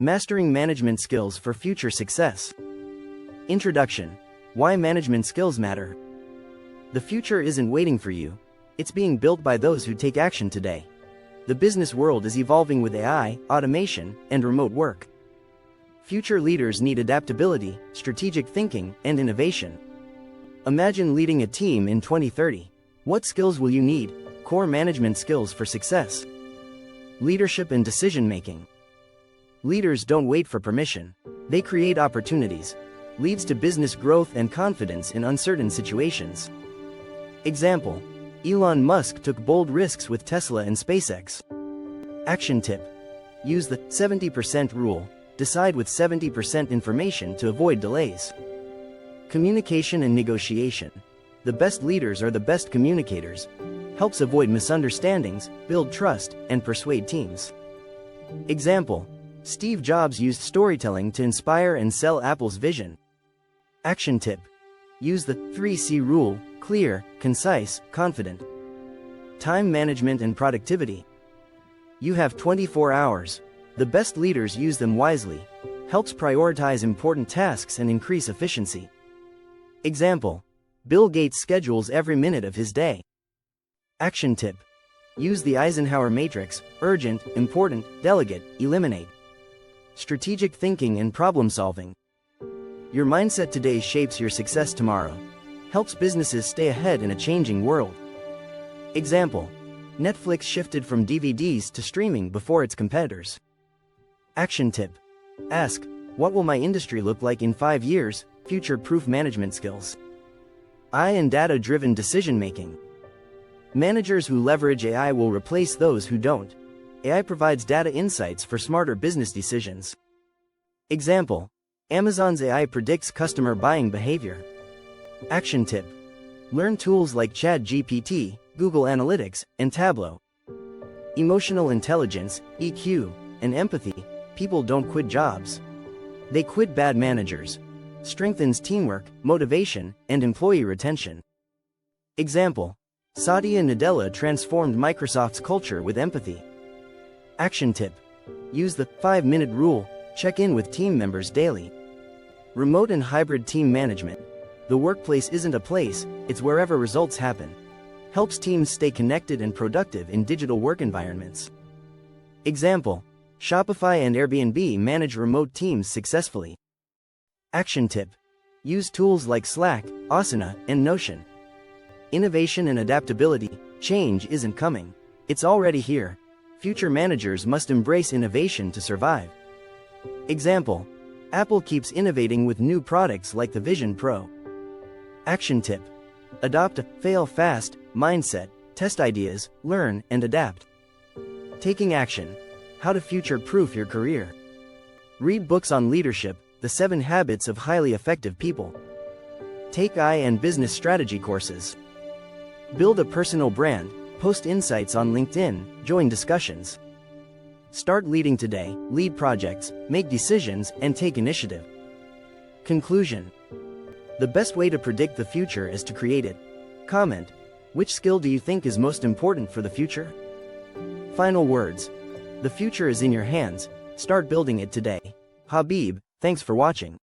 Mastering management skills for future success. Introduction. Why management skills matter. The future isn't waiting for you. It's being built by those who take action today. The business world is evolving with AI, automation, and remote work. Future leaders need adaptability, strategic thinking, and innovation. Imagine leading a team in 2030. What skills will you need? Core management skills for success. Leadership and decision-making. Leaders don't wait for permission. They create opportunities. Leads to business growth and confidence in uncertain situations. Example. Elon Musk took bold risks with Tesla and SpaceX. Action tip. Use the 70% rule. Decide with 70% information to avoid delays. Communication and negotiation. The best leaders are the best communicators. Helps avoid misunderstandings, build trust, and persuade teams. Example. Steve Jobs used storytelling to inspire and sell Apple's vision. Action tip. Use the 3C rule: clear, concise, confident. Time management and productivity. You have 24 hours. The best leaders use them wisely. Helps prioritize important tasks and increase efficiency. Example. Bill Gates schedules every minute of his day. Action tip. Use the Eisenhower matrix: urgent, important, delegate, eliminate. Strategic thinking and problem solving. Your mindset today shapes your success tomorrow. Helps businesses stay ahead in a changing world. Example. Netflix shifted from DVDs to streaming before its competitors. Action tip. Ask, what will my industry look like in 5 years? Future-proof management skills. AI and data-driven decision-making. Managers who leverage AI will replace those who don't. AI provides data insights for smarter business decisions. Example. Amazon's AI predicts customer buying behavior. Action tip. Learn tools like ChatGPT, Google Analytics, and Tableau. Emotional intelligence, EQ, and empathy. People don't quit jobs. They quit bad managers. Strengthens teamwork, motivation, and employee retention. Example. Satya Nadella transformed Microsoft's culture with empathy. Action tip. Use the 5-minute rule. Check in with team members daily. Remote and hybrid team management. The workplace isn't a place, it's wherever results happen. Helps teams stay connected and productive in digital work environments. Example. Shopify and Airbnb manage remote teams successfully. Action tip. Use tools like Slack, Asana, and Notion. Innovation and adaptability. Change isn't coming. It's already here. Future managers must embrace innovation to survive. Example. Apple keeps innovating with new products like the Vision Pro. Action tip. Adopt a fail fast mindset. Test ideas, learn, and adapt. Taking action. How to future-proof your career. Read books on leadership, The 7 Habits of Highly Effective People. Take AI and business strategy courses. Build a personal brand, post insights on LinkedIn, join discussions. Start leading today, lead projects, make decisions, and take initiative. Conclusion. The best way to predict the future is to create it. Comment. Which skill do you think is most important for the future? Final words. The future is in your hands. Start building it today. Habib, thanks for watching.